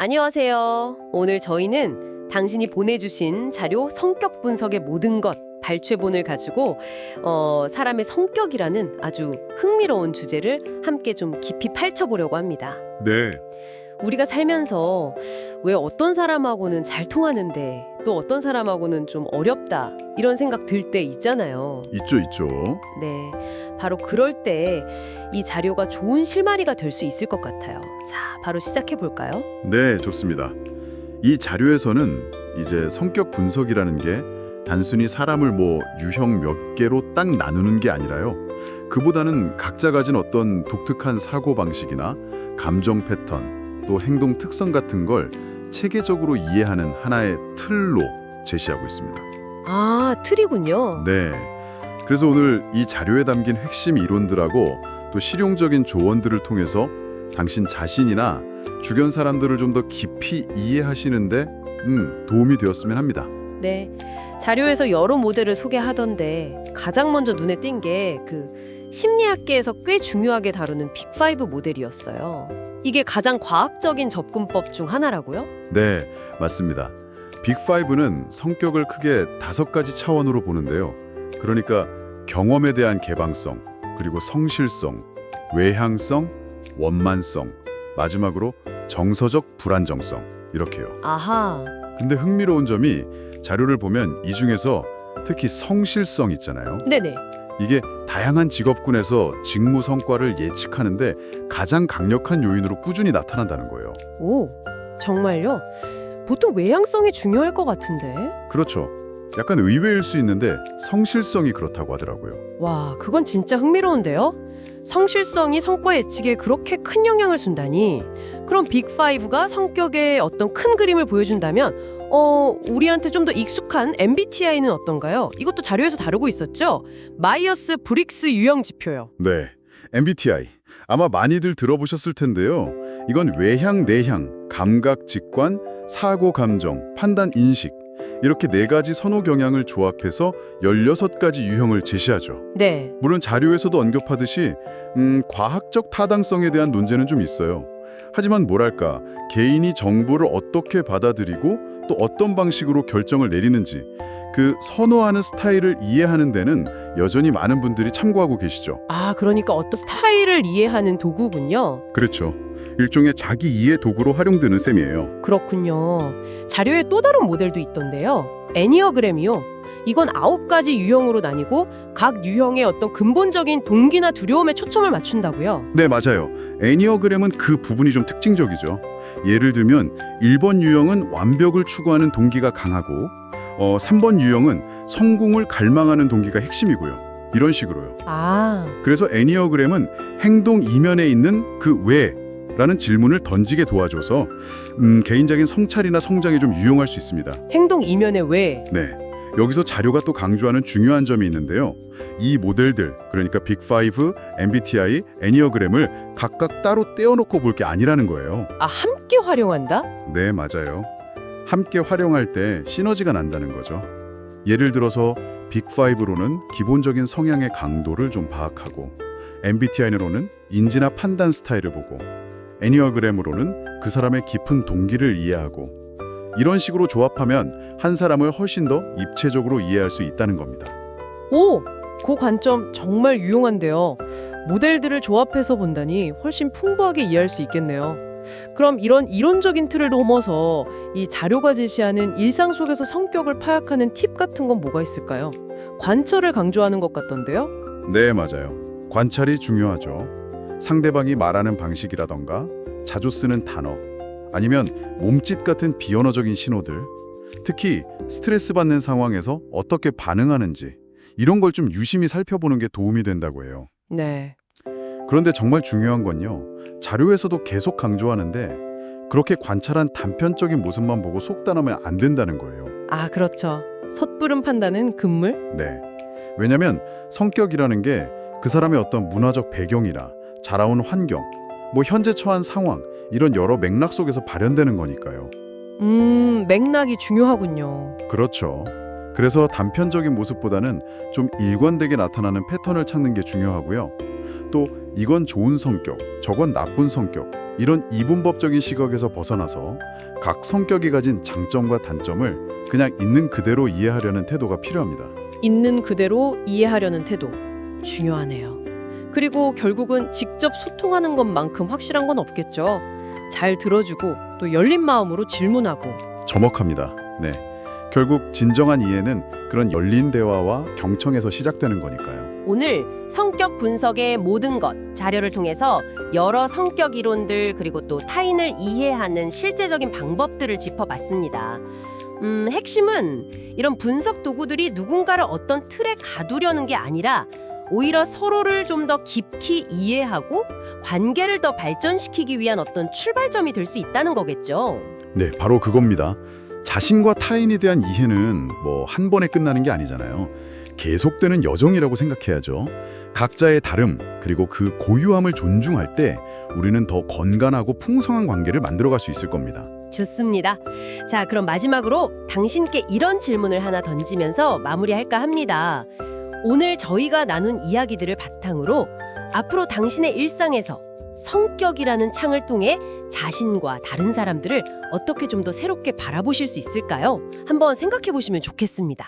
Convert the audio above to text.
안녕하세요. 오늘 저희는 당신이 보내주신 자료 성격 분석의 모든 것 발췌본을 가지고 사람의 성격이라는 아주 흥미로운 주제를 함께 좀 깊이 파헤쳐보려고 합니다. 네, 우리가 살면서 왜 어떤 사람하고는 잘 통하는데 또 어떤 사람하고는 좀 어렵다 이런 생각 들 때 있잖아요. 있죠. 네, 바로 그럴 때 이 자료가 좋은 실마리가 될 수 있을 것 같아요. 자, 바로 시작해 볼까요? 네, 좋습니다. 이 자료에서는 이제 성격 분석이라는 게 단순히 사람을 유형 몇 개로 딱 나누는 게 아니라요. 그보다는 각자 가진 어떤 독특한 사고 방식이나 감정 패턴, 또 행동 특성 같은 걸 체계적으로 이해하는 하나의 틀로 제시하고 있습니다. 아, 틀이군요. 네. 그래서 오늘 이 자료에 담긴 핵심 이론들하고 또 실용적인 조언들을 통해서 당신 자신이나 주변 사람들을 좀 더 깊이 이해하시는데 도움이 되었으면 합니다. 네, 자료에서 여러 모델을 소개하던데 가장 먼저 눈에 띈 게 심리학계에서 꽤 중요하게 다루는 빅5 모델이었어요. 이게 가장 과학적인 접근법 중 하나라고요? 네, 맞습니다. 빅5는 성격을 크게 5가지 차원으로 보는데요. 그러니까 경험에 대한 개방성, 그리고 성실성, 외향성, 원만성, 마지막으로 정서적 불안정성, 이렇게요. 아하, 근데 흥미로운 점이 자료를 보면 이 중에서 특히 성실성 있잖아요. 네네. 이게 다양한 직업군에서 직무 성과를 예측하는데 가장 강력한 요인으로 꾸준히 나타난다는 거예요. 오, 정말요? 보통 외향성이 중요할 것 같은데. 그렇죠. 약간 의외일 수 있는데 성실성이 그렇다고 하더라고요. 와, 그건 진짜 흥미로운데요? 성실성이 성과 예측에 그렇게 큰 영향을 준다니. 그럼 빅5가 성격의 어떤 큰 그림을 보여준다면 우리한테 좀 더 익숙한 MBTI는 어떤가요? 이것도 자료에서 다루고 있었죠? 마이어스 브릭스 유형 지표요. 네, MBTI. 아마 많이들 들어보셨을 텐데요. 이건 외향, 내향, 감각, 직관, 사고, 감정, 판단, 인식 이렇게 4가지 선호 경향을 조합해서 16가지 유형을 제시하죠. 네. 물론 자료에서도 언급하듯이 과학적 타당성에 대한 논제는 좀 있어요. 하지만 뭐랄까, 개인이 정보를 어떻게 받아들이고 또 어떤 방식으로 결정을 내리는지 그 선호하는 스타일을 이해하는 데는 여전히 많은 분들이 참고하고 계시죠. 아, 그러니까 어떤 스타일을 이해하는 도구군요. 그렇죠. 일종의 자기 이해 도구로 활용되는 셈이에요. 그렇군요. 자료에 또 다른 모델도 있던데요. 애니어그램이요. 이건 9가지 유형으로 나뉘고 각 유형의 어떤 근본적인 동기나 두려움에 초점을 맞춘다고요. 네, 맞아요. 애니어그램은 그 부분이 좀 특징적이죠. 예를 들면 1번 유형은 완벽을 추구하는 동기가 강하고 3번 유형은 성공을 갈망하는 동기가 핵심이고요. 이런 식으로요. 아, 그래서 애니어그램은 행동 이면에 있는 그 왜라는 질문을 던지게 도와줘서 개인적인 성찰이나 성장에 좀 유용할 수 있습니다. 행동 이면에 왜? 네, 여기서 자료가 또 강조하는 중요한 점이 있는데요. 이 모델들, 그러니까 빅5, MBTI, 애니어그램을 각각 따로 떼어놓고 볼 게 아니라는 거예요. 아, 함께 활용한다? 네, 맞아요. 함께 활용할 때 시너지가 난다는 거죠. 예를 들어서 빅5로는 기본적인 성향의 강도를 좀 파악하고 MBTI로는 인지나 판단 스타일을 보고 애니어그램으로는 그 사람의 깊은 동기를 이해하고 이런 식으로 조합하면 한 사람을 훨씬 더 입체적으로 이해할 수 있다는 겁니다. 오, 그 관점 정말 유용한데요. 모델들을 조합해서 본다니 훨씬 풍부하게 이해할 수 있겠네요. 그럼 이런 이론적인 틀을 넘어서 이 자료가 제시하는 일상 속에서 성격을 파악하는 팁 같은 건 뭐가 있을까요? 관찰을 강조하는 것 같던데요? 네, 맞아요. 관찰이 중요하죠. 상대방이 말하는 방식이라던가 자주 쓰는 단어 아니면 몸짓 같은 비언어적인 신호들 특히 스트레스 받는 상황에서 어떻게 반응하는지 이런 걸 좀 유심히 살펴보는 게 도움이 된다고 해요. 네. 그런데 정말 중요한 건요. 자료에서도 계속 강조하는데 그렇게 관찰한 단편적인 모습만 보고 속단하면 안 된다는 거예요. 아, 그렇죠. 섣부른 판단은 금물? 네. 왜냐면 성격이라는 게 그 사람의 어떤 문화적 배경이나 자라온 환경, 현재 처한 상황 이런 여러 맥락 속에서 발현되는 거니까요. 맥락이 중요하군요. 그렇죠. 그래서 단편적인 모습보다는 좀 일관되게 나타나는 패턴을 찾는 게 중요하고요. 또 이건 좋은 성격, 저건 나쁜 성격, 이런 이분법적인 시각에서 벗어나서 각 성격이 가진 장점과 단점을 그냥 있는 그대로 이해하려는 태도가 필요합니다. 있는 그대로 이해하려는 태도. 중요하네요. 그리고 결국은 직접 소통하는 것만큼 확실한 건 없겠죠. 잘 들어주고 또 열린 마음으로 질문하고. 정확합니다. 네. 결국 진정한 이해는 그런 열린 대화와 경청에서 시작되는 거니까요. 오늘 성격 분석의 모든 것 자료를 통해서 여러 성격 이론들 그리고 또 타인을 이해하는 실제적인 방법들을 짚어봤습니다. 핵심은 이런 분석 도구들이 누군가를 어떤 틀에 가두려는 게 아니라 오히려 서로를 좀 더 깊이 이해하고 관계를 더 발전시키기 위한 어떤 출발점이 될 수 있다는 거겠죠. 네, 바로 그겁니다. 자신과 타인에 대한 이해는 뭐 한 번에 끝나는 게 아니잖아요. 계속되는 여정이라고 생각해야죠. 각자의 다름 그리고 그 고유함을 존중할 때 우리는 더 건강하고 풍성한 관계를 만들어갈 수 있을 겁니다. 좋습니다. 자, 그럼 마지막으로 당신께 이런 질문을 하나 던지면서 마무리할까 합니다. 오늘 저희가 나눈 이야기들을 바탕으로 앞으로 당신의 일상에서 성격이라는 창을 통해 자신과 다른 사람들을 어떻게 좀 더 새롭게 바라보실 수 있을까요? 한번 생각해 보시면 좋겠습니다.